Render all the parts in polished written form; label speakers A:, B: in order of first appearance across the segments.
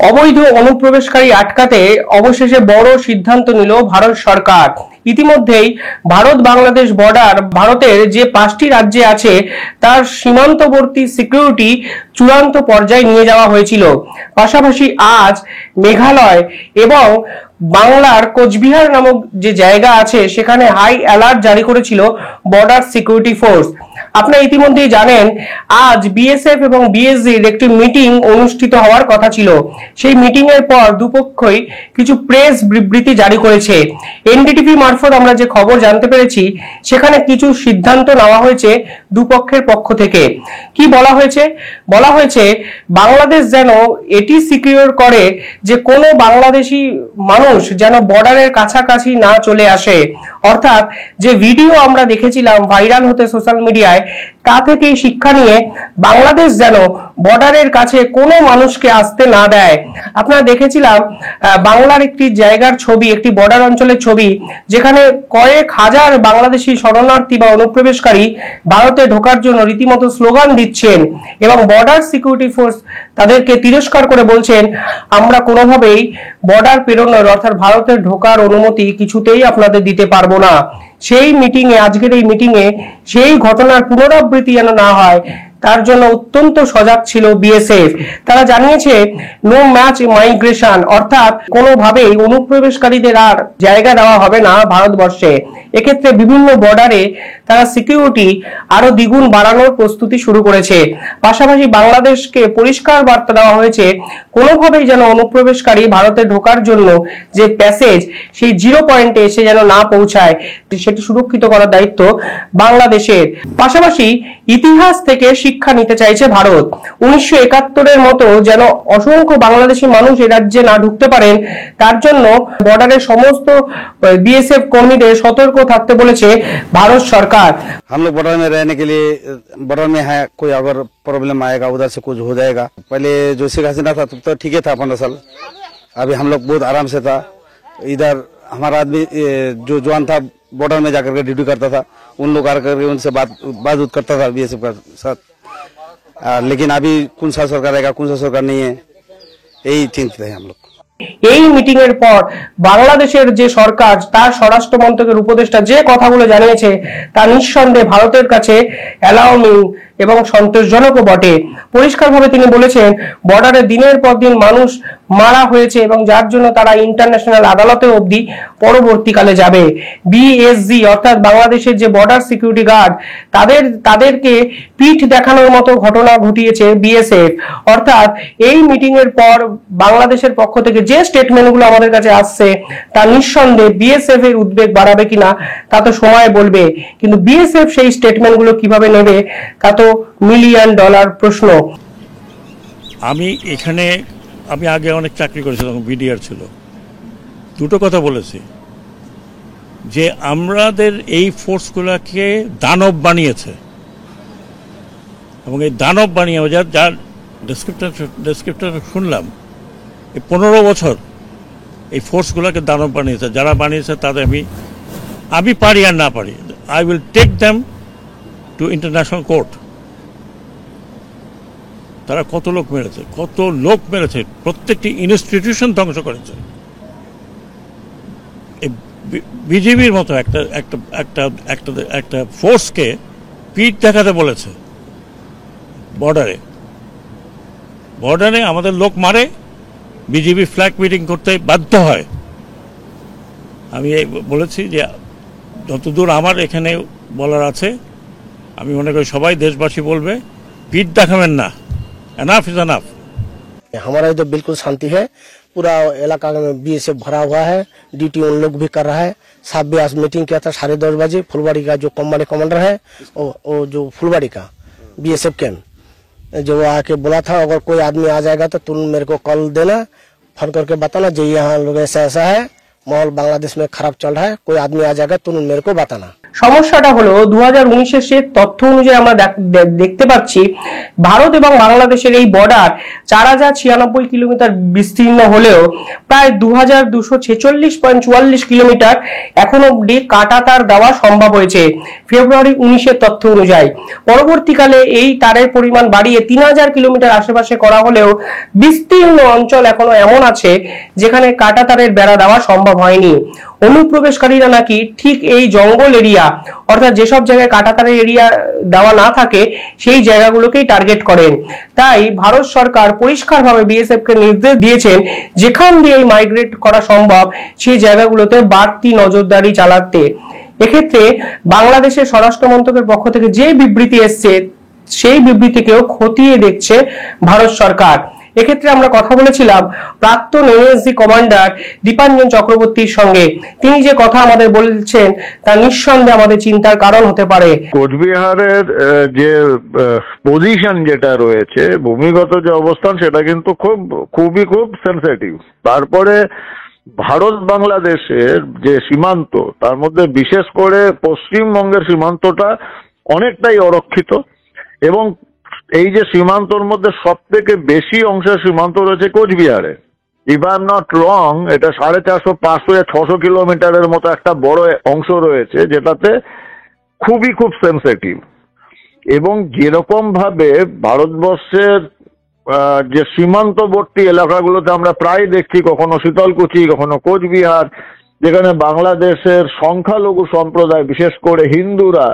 A: অবৈধ অনুপ্রবেশকারী আটকাতে অবশেষে বড় সিদ্ধান্ত নিল ভারত সরকার। ইতিমধ্যেই ভারত বাংলাদেশ বর্ডার ভারতের যে 5টি রাজ্যে আছে তার সীমান্তবর্তী সিকিউরিটি চূড়ান্ত পর্যায়ে নিয়ে যাওয়া হয়েছিল। পাশাপাশি আজ মেঘালয় এবং বাংলার কোচবিহার নামক যে জায়গা আছে সেখানে হাই অ্যালার্ট জারি করেছিল বর্ডার সিকিউরিটি ফোর্স। আপনারা ইতিমধ্যেই জানেন আজ বিএসএফ এবং বিএসজির একটি মিটিং অনুষ্ঠিত হওয়ার কথা ছিল। সেই মিটিং এর পর দুপক্ষই কিছু প্রেস বিবৃতি জারি করেছে। এনডিটিভি মারফত আমরা যে খবর জানতে পেরেছি সেখানে কিছু সিদ্ধান্ত নেওয়া হয়েছে দুপক্ষের পক্ষ থেকে। কি বলা হয়েছে? বলা হয়েছে বাংলাদেশ যেন এটি সিকিউর করে যে কোনো বাংলাদেশি মানুষ যেন বর্ডারের কাছাকাছি না চলে আসে। অর্থাৎ যে ভিডিও আমরা দেখেছিলাম ভাইরাল হতে সোশ্যাল মিডিয়ায়, তা থেকে শিক্ষা নিয়ে বাংলাদেশ যেন বর্ডারের কাছে কোনো মানুষকে আসতে না দেয়। আপনারা দেখেছিলাম বাংলার একটি জায়গার ছবি, একটি বর্ডার অঞ্চলের ছবি, যেখানে কয়েক হাজার বাংলাদেশি শরণার্থী বা অনুপ্রবেশকারী ভারতে ঢোকার জন্য রীতিমতো স্লোগান দিচ্ছেন এবং বর্ডার সিকিউরিটি ফোর্স তাদেরকে তিরস্কার করে বলছেন আমরা কোনোভাবেই বর্ডার পেরোনোর অর্থাৎ ভারতে ঢোকার অনুমতি কিছুতেই আপনাদের দিতে পারবো না। সেই মিটিং এ, আজকের এই মিটিং এ সেই ঘটনার পুনরাবৃত্তি যেন না হয় তার জন্য অত্যন্ত সজাগ ছিল বিএসএফ। তারা জানিয়েছে নো ম্যাচ মাইগ্রেশন, অর্থাৎ কোনোভাবেই অনুপ্রবেশকারীদের আর জায়গা দেওয়া হবে না ভারতবর্ষে। এক্ষেত্রে বিভিন্ন বর্ডারে তারা সিকিউরিটি আরো দ্বিগুণ বাড়ানোর প্রস্তুতি শুরু করেছে। পাশাপাশি বাংলাদেশকে পরিষ্কার বার্তা দেওয়া হয়েছে কোনোভাবেই যেন অনুপ্রবেশকারী ভারতে ঢোকার জন্য যে প্যাসেজ সেই জিরো পয়েন্টে এসে যেন না পৌঁছায়, সেটি সুরক্ষিত করার দায়িত্ব বাংলাদেশের। পাশাপাশি ইতিহাস থেকে শিক্ষা নিতে চাইছে ভারত। 1971-এর মতো যেন অসংখ্য বাংলাদেশি মানুষ এই রাজ্যে না ঢুকতে পারেন তার জন্য বর্ডারের সমস্ত বিএসএফ কর্মীদের সতর্ক থাকতে বলেছে ভারত সরকার।
B: हम लोग बॉर्डर में रहने के लिए बॉर्डर में है, कोई अगर प्रॉब्लम आएगा उधर से कुछ हो जाएगा। पहले जो शेख हसीना था तब तो ठीक ही था 15 साल, अभी हम लोग बहुत आराम से था। इधर हमारा आदमी जो जवान था बॉर्डर में जाकर के ड्यूटी करता था, उन लोग आकर के उनसे बात करता था बीएसएफ के साथ। लेकिन अभी कौन सा सरकार आएगा कौन सा सरकार नहीं है, यही चिंतित है हम लोग।
A: এই মিটিং এর পর বাংলাদেশের যে সরকার তার স্বরাষ্ট্র মন্ত্রকের উপদেষ্টা যে কথাগুলো জানিয়েছে তা নিঃসন্দেহে ভারতের কাছে অ্যালার্মিং এবং সন্তোষজনকও বটে। পরিষ্কারভাবে তিনি বলেছেন বর্ডারে দিনের পর দিন মানুষ মারা হয়েছে এবং যার জন্য তারা ইন্টারন্যাশনাল আদালতে অবধি পরবর্তীকালে যাবে। বিএসজি অর্থাৎ বাংলাদেশের যে বর্ডার সিকিউরিটি গার্ড তাদেরকে পিঠ দেখানোর মতো ঘটনা ঘটিয়েছে বিএসএফ। অর্থাৎ এই মিটিং এর পর বাংলাদেশের পক্ষ থেকে যে স্টেটমেন্টগুলো আমাদের কাছে আসছে তা নিঃসন্দেহে বিএসএফ এর উদ্বেগ বাড়াবে কিনা তা তো সময় বলবে, কিন্তু বিএসএফ সেই স্টেটমেন্টগুলো কিভাবে নেবে তা তো $মিলিয়ন প্রশ্ন।
C: আমি আগে অনেক চাকরি করেছিলাম, বিডিআর ছিল। দুটো কথা বলেছি যে আমাদের এই ফোর্সগুলোকে দানব বানিয়েছে এবং এই দানব বানিয়ে যার ডেসক্রিপটার শুনলাম, এই 15 বছর এই ফোর্সগুলোকে দানব বানিয়েছে। যারা বানিয়েছে তাদের আমি পারি আর না পারি, I will take them to international court. তারা কত লোক মেরেছে, প্রত্যেকটি ইনস্টিটিউশন ধ্বংস করেছে। বিজেপির মতো একটা ফোর্সকে পিঠ দেখাতে বলেছে বর্ডারে আমাদের লোক মারে, বিজেপি ফ্ল্যাগ মিটিং করতে বাধ্য হয়। আমি বলেছি যে যতদূর আমার এখানে বলার আছে, আমি মনে করি সবাই দেশবাসী বলবে পিঠ দেখাবেন না, एनफ इज एनफ।
D: हमारा इधर बिल्कुल शांति है, पूरा इलाका में बीएसएफ भरा हुआ है, ड्यूटी उन लोग भी कर रहा है। 7 बजे आज मीटिंग किया था 10:30 बजे। फुलबाड़ी का जो कमांडर है वो जो फुलबाड़ी का बीएसएफ कैंप जो आके बोला था अगर कोई आदमी आ जाएगा तो तुम मेरे को कॉल देना, फोन करके बताना जो यहाँ लोग ऐसा है, माहौल बांग्लादेश में खराब चल रहा है, कोई आदमी आ जाएगा तुम मेरे को बताना।
A: সমস্যাটা হলো 2019-এর সে তথ্য অনুযায়ী আমরা দেখতে পাচ্ছি ভারত এবং বাংলাদেশের এই বর্ডার 4096 কিলোমিটার বিস্তীর্ণ হলেও প্রায় 2246.44 কিলোমিটার এখন অব্দি কাটা তার দেওয়া সম্ভব হয়েছে ফেব্রুয়ারি 19-এর তথ্য অনুযায়ী। পরবর্তীকালে এই তারের পরিমাণ বাড়িয়ে 3000 কিলোমিটার আশেপাশে করা হলেও বিস্তীর্ণ অঞ্চল এখনো এমন আছে যেখানে কাটা তারের বেড়া দেওয়া সম্ভব হয়নি। অনুপ্রবেশকারীরা নাকি ঠিক এই জঙ্গল এরিয়া অর্থাৎ যেসব জায়গায় কাটাতারের এরিয়া দেওয়া না থাকে সেই জায়গাগুলোকেই টার্গেট করেন। তাই ভারত সরকার পরিষ্কারভাবে বিএসএফ কে নির্দেশ দিয়েছেন যেখান দিয়ে মাইগ্রেট করা সম্ভব সেই জায়গাগুলোতে বাড়তি নজরদারি চালাতে। এক্ষেত্রে বাংলাদেশের স্বরাষ্ট্র মন্ত্রকের পক্ষ থেকে যে বিবৃতি এসছে সেই বিবৃতিকেও খতিয়ে দেখছে ভারত সরকার। এক্ষেত্রে আমরা কথা বলেছিলাম প্রাক্তন এনএসজি কমান্ডার দীপাঞ্জন চক্রবর্তীর সঙ্গে। তিনি যে কথা আমাদের বলছেন তা নিঃসন্দেহে আমাদের চিন্তার কারণ হতে পারে।
E: কোচবিহারের যে পজিশন যেটা রয়েছে, ভূমিগত যে অবস্থান, সেটা কিন্তু খুবই সেন্সিটিভ। তারপরে ভারত বাংলাদেশের যে সীমান্ত, তার মধ্যে বিশেষ করে পশ্চিমবঙ্গের সীমান্তটা অনেকটাই অরক্ষিত এবং এই যে সীমান্তর মধ্যে সব থেকে বেশি অংশের সীমান্ত রয়েছে কোচবিহারে। If I am not wrong, এটা 450, 500 या 600 কিলোমিটারের মতো একটা বড় অংশ রয়েছে যেটাতে খুব সেন্সিটিভ। এবং যেরকম ভাবে ভারতবর্ষের যে সীমান্তবর্তী এলাকাগুলোতে আমরা প্রায় দেখছি, কখনো শীতলকুচি, কখনো কোচবিহার, যেখানে বাংলাদেশের সংখ্যালঘু সম্প্রদায় বিশেষ করে হিন্দুরা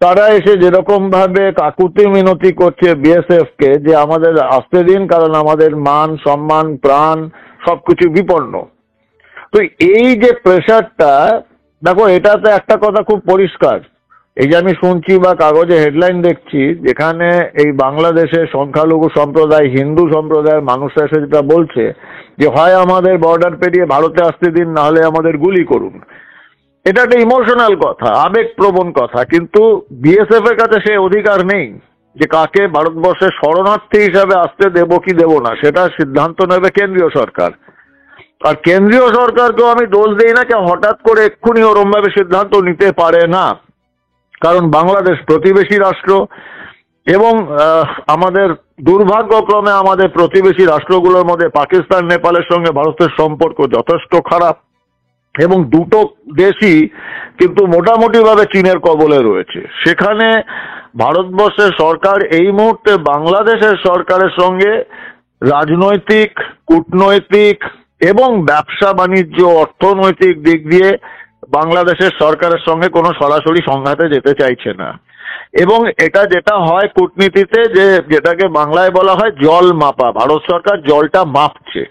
E: তারা এসে যেরকম ভাবে কাকুতি মিনতি করছে বিএসএফ কে যে আমাদের আসতে দিন, কারণ আমাদের মান সম্মান প্রাণ সবকিছু বিপন্ন। তো এই যে প্রেশারটা দেখো, এটাতে একটা কথা খুব পরিষ্কার, এই যে আমি শুনছি বা কাগজে হেডলাইন দেখছি যেখানে এই বাংলাদেশের সংখ্যালঘু সম্প্রদায় হিন্দু সম্প্রদায়ের মানুষরা এসে যেটা বলছে যে হয় আমাদের বর্ডার পেরিয়ে ভারতে আসতে দিন, না হলে আমাদের গুলি করুন। এটা একটা ইমোশনাল কথা, আবেগপ্রবণ কথা, কিন্তু বিএসএফ এর কাছে সে অধিকার নেই যে কাকে ভারতবর্ষের শরণার্থী হিসাবে আসতে দেব কি দেব না, সেটা সিদ্ধান্ত নেবে কেন্দ্রীয় সরকার। আর কেন্দ্রীয় সরকারকেও আমি দোষ দিই না, যে হঠাৎ করে এক্ষুনি ওরম ভাবে সিদ্ধান্ত নিতে পারে না, কারণ বাংলাদেশ প্রতিবেশী রাষ্ট্র এবং আমাদের দুর্ভাগ্যক্রমে আমাদের প্রতিবেশী রাষ্ট্রগুলোর মধ্যে পাকিস্তান নেপালের সঙ্গে ভারতের সম্পর্ক যথেষ্ট খারাপ এবং দুটো দেশই কিন্তু মোটামুটি ভাবে চীনের কবলে রয়েছে। সেখানে ভারতবর্ষের সরকার এই মুহূর্তে বাংলাদেশের সরকারের সঙ্গে রাজনৈতিক, কূটনৈতিক এবং ব্যবসা বাণিজ্য অর্থনৈতিক দিক দিয়ে বাংলাদেশের সরকারের সঙ্গে কোনো সরাসরি সংঘাতে যেতে চাইছে না। এবং এটা যেটা হয় কূটনীতিতে, যেটাকে বাংলায় বলা হয় জল মাপা, ভারত সরকার জলটা মাপছে।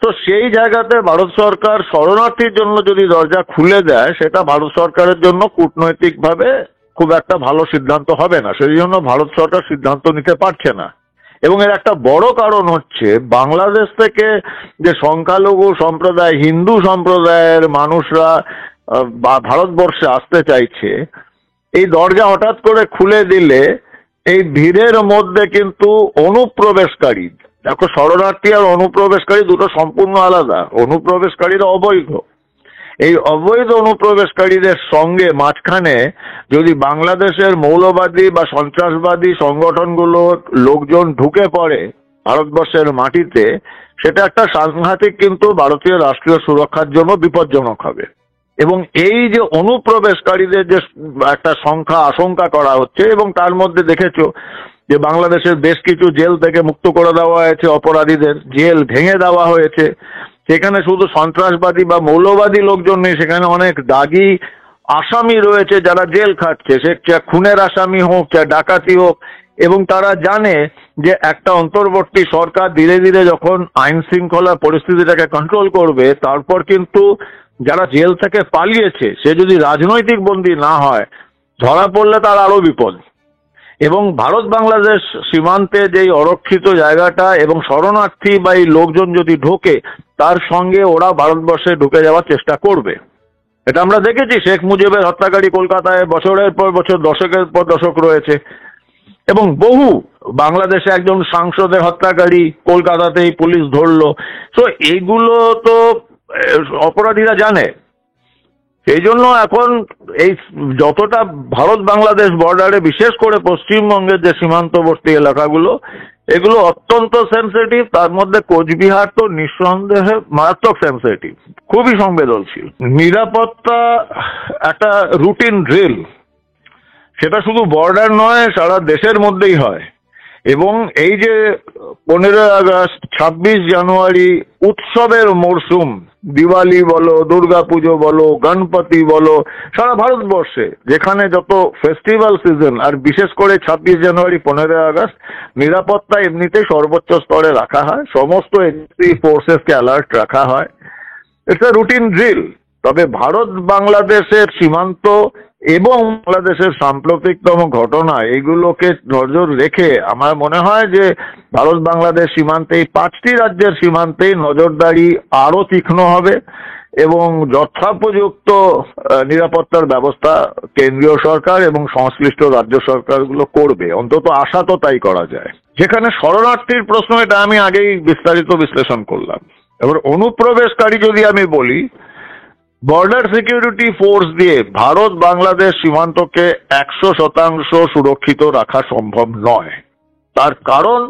E: তো সেই জায়গাতে ভারত সরকার শরণার্থীর জন্য যদি দরজা খুলে দেয়, সেটা ভারত সরকারের জন্য কূটনৈতিকভাবে খুব একটা ভালো সিদ্ধান্ত হবে না। সেই জন্য ভারত সরকার সিদ্ধান্ত নিতে পারছে না। এবং এর একটা বড় কারণ হচ্ছে বাংলাদেশ থেকে যে সংখ্যালঘু সম্প্রদায় হিন্দু সম্প্রদায়ের মানুষরা ভারতবর্ষে আসতে চাইছে, এই দরজা হঠাৎ করে খুলে দিলে এই ভিড়ের মধ্যে কিন্তু অনুপ্রবেশকারী, দেখো শরণার্থী আর অনুপ্রবেশকারী দুটো সম্পূর্ণ আলাদা। অনুপ্রবেশকারীরা অবৈধ, এই অবৈধ অনুপ্রবেশকারীদের সঙ্গে মাঝখানে যদি বাংলাদেশের মৌলবাদী বা সন্ত্রাসবাদী সংগঠনগুলোর লোকজন ঢুকে পড়ে ভারতবর্ষের মাটিতে, সেটা একটা সাংঘাতিক কিন্তু ভারতীয় রাষ্ট্রীয় সুরক্ষার জন্য বিপজ্জনক হবে। এবং এই যে অনুপ্রবেশকারীদের যে একটা সংখ্যা আশঙ্কা করা হচ্ছে, এবং তার মধ্যে দেখেছো যে বাংলাদেশের বেশ কিছু জেল থেকে মুক্ত করে দেওয়া হয়েছে অপরাধীদের, জেল ভেঙে দেওয়া হয়েছে। সেখানে শুধু সন্ত্রাসবাদী বা মৌলবাদী লোকজন নেই, সেখানে অনেক দাগি আসামি রয়েছে যারা জেল খাটছে, সে খুনের আসামি হোক, ডাকাতি হোক। এবং তারা জানে যে একটা অন্তর্বর্তী সরকার ধীরে ধীরে যখন আইন শৃঙ্খলা পরিস্থিতিটাকে কন্ট্রোল করবে, তারপর কিন্তু যারা জেল থেকে পালিয়েছে সে যদি রাজনৈতিক বন্দী না হয়, ধরা পড়লে তার আরো বিপদ। এবং ভারত বাংলাদেশ সীমান্তে যেই অরক্ষিত জায়গাটা এবং শরণার্থী বা এই লোকজন যদি ঢোকে, তার সঙ্গে ওরা ভারতবর্ষে ঢুকে যাওয়ার চেষ্টা করবে। এটা আমরা দেখেছি, শেখ মুজিবের হত্যাকারী কলকাতায় বছরের পর বছর, দশকের পর দশক রয়েছে। এবং বহু বাংলাদেশে একজন সাংসদের হত্যাকারী কলকাতাতেই পুলিশ ধরলো। তো এইগুলো তো অপরাধীরা জানে। সেই জন্য এখন এই যতটা ভারত বাংলাদেশ বর্ডারে, বিশেষ করে পশ্চিমবঙ্গের যে সীমান্তবর্তী এলাকাগুলো, এগুলো অত্যন্ত সেন্সিটিভ। তার মধ্যে কোচবিহার তো নিঃসন্দেহে মারাত্মক সেন্সিটিভ, খুবই সংবেদনশীল। নিরাপত্তা একটা রুটিন ড্রিল, সেটা শুধু বর্ডার নয়, সারা দেশের মধ্যেই হয়। এবং এই যে 15 আগস্ট, 26 জানুয়ারি উৎসবের মরশুম, দিওয়ালি বলো, দুর্গাপুজো বলো, গণপতি বলো, সারা ভারতবর্ষে যেখানে যত ফেস্টিভ্যাল সিজন, আর বিশেষ করে 26 জানুয়ারি, 15 আগস্ট, নিরাপত্তা এমনিতেই সর্বোচ্চ স্তরে রাখা হয়, সমস্ত এজেন্সি ফোর্সেসকে অ্যালার্ট রাখা হয়। It's a routine drill. তবে ভারত বাংলাদেশের সীমান্ত এবং বাংলাদেশের সাম্প্রতিকতম ঘটনা, এগুলোকে নজর রেখে আমার মনে হয় যে ভারত বাংলাদেশ সীমান্তে, এই 5টি রাজ্যের সীমান্তেই নজরদারি আরো তীক্ষ্ণ হবে এবং যথোপযুক্ত নিরাপত্তার ব্যবস্থা কেন্দ্রীয় সরকার এবং সংশ্লিষ্ট রাজ্য সরকারগুলো করবে। অন্তত আশা তো তাই করা যায়। যেখানে শরণার্থীর প্রশ্ন, এটা আমি আগেই বিস্তারিত বিশ্লেষণ করলাম। এবার অনুপ্রবেশকারী যদি আমি বলি, বর্ডার সিকিউরিটি ফোর্স দিয়ে ভারত বাংলাদেশ সীমান্তকে 100% সুরক্ষিত রাখা সম্ভব নয়। তার কারণ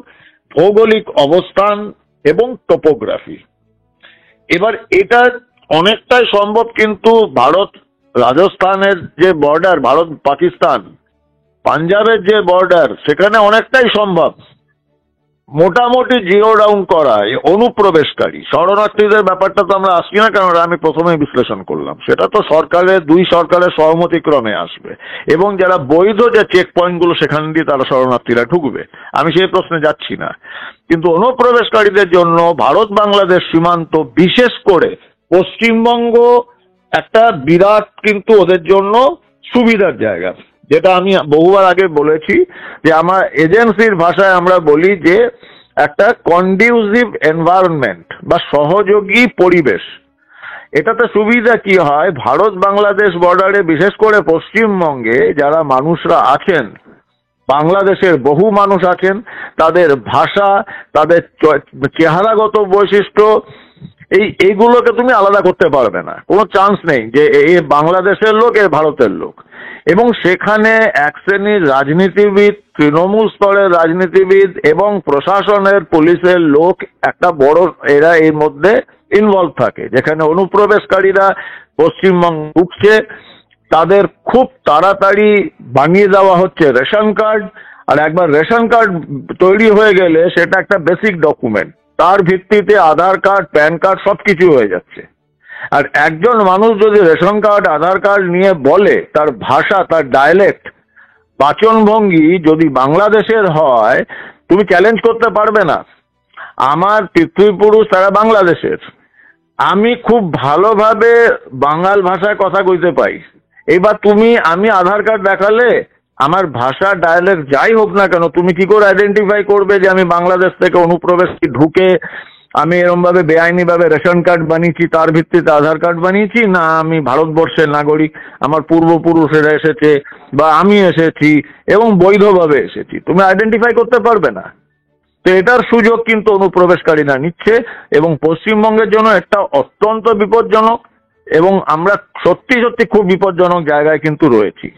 E: ভৌগোলিক অবস্থান এবং টোপোগ্রাফি। এবার এটা অনেকটাই সম্ভব, কিন্তু ভারত রাজস্থানের যে বর্ডার, ভারত পাকিস্তান, পাঞ্জাবের যে বর্ডার, সেখানে অনেকটাই সম্ভব মোটামুটি জিরো ডাউন করা অনুপ্রবেশকারী। শরণার্থীদের ব্যাপারটা তো আমরা আসছি না, কারণ আমি প্রথমেই বিশ্লেষণ করলাম, সেটা তো দুই সরকারের সহমতিক্রমে আসবে এবং যারা বৈধ যে চেক পয়েন্টগুলো, সেখান দিয়ে তারা শরণার্থীরা ঢুকবে। আমি সেই প্রশ্নে যাচ্ছি না, কিন্তু অনুপ্রবেশকারীদের জন্য ভারত বাংলাদেশ সীমান্ত, বিশেষ করে পশ্চিমবঙ্গ, একটা বিরাট কিন্তু ওদের জন্য সুবিধার জায়গা। যেটা আমি বহুবার আগে বলেছি যে আমার এজেন্সির ভাষায় আমরা বলি যে একটা কন্ডিউসিভ এনভায়রনমেন্ট বা সহযোগী পরিবেশ। এটাতে সুবিধা কি হয়, ভারত বাংলাদেশ বর্ডারে বিশেষ করে পশ্চিমবঙ্গে যারা মানুষরা আছেন, বাংলাদেশের বহু মানুষ আছেন, তাদের ভাষা, তাদের চেহারাগত বৈশিষ্ট্য, এইগুলোকে তুমি আলাদা করতে পারবে না, কোনো চান্স নেই যে এ বাংলাদেশের লোক, এ ভারতের লোক। এবং সেখানে এক শ্রেণীর রাজনীতিবিদ, তৃণমূল স্তরের রাজনীতিবিদ এবং প্রশাসনের, পুলিশের লোক একটা বড়, এরা এর মধ্যে ইনভলভ থাকে। যেখানে অনুপ্রবেশকারীরা পশ্চিমবঙ্গ ঢুকছে, তাদের খুব তাড়াতাড়ি বানিয়ে দেওয়া হচ্ছে রেশন কার্ড। আর একবার রেশন কার্ড তৈরি হয়ে গেলে সেটা একটা বেসিক ডকুমেন্ট, তার ভিত্তিতে আধার কার্ড, প্যান কার্ড সবকিছু হয়ে যাচ্ছে। আর একজন মানুষ যদি রেশন কার্ড, আধার কার্ড নিয়ে বলে, তার ভাষা, তার ডায়ালেক্ট, বাচনভঙ্গি যদি বাংলাদেশের হয়, তুমি চ্যালেঞ্জ করতে পারবে না। আমার পিতৃপুরুষ তারা বাংলাদেশের, আমি খুব ভালোভাবে বাঙাল ভাষায় কথা কইতে পাই। এবার আমি আধার কার্ড দেখালে, আমার ভাষা, ডায়ালেক্ট যাই হোক না কেন, তুমি কি করে আইডেন্টিফাই করবে যে আমি বাংলাদেশ থেকে অনুপ্রবেশ ঢুকে আমি এরকম ভাবে বেআইনি ভাবে রেশন কার্ড বানিয়েছি, তার ভিত্তিতে আধার কার্ড বানিয়েছি, না আমি ভারতবর্ষের নাগরিক, আমার পূর্বপুরুষেরা এসেছে বা আমি এসেছি এবং বৈধভাবে এসেছি, তুমি আইডেন্টিফাই করতে পারবে না। তো এটার সুযোগ কিন্তু অনুপ্রবেশকারীরা নিচ্ছে এবং পশ্চিমবঙ্গের জন্য এটা অত্যন্ত বিপজ্জনক এবং আমরা সত্যি সত্যি খুব বিপজ্জনক জায়গায় কিন্তু রয়েছি।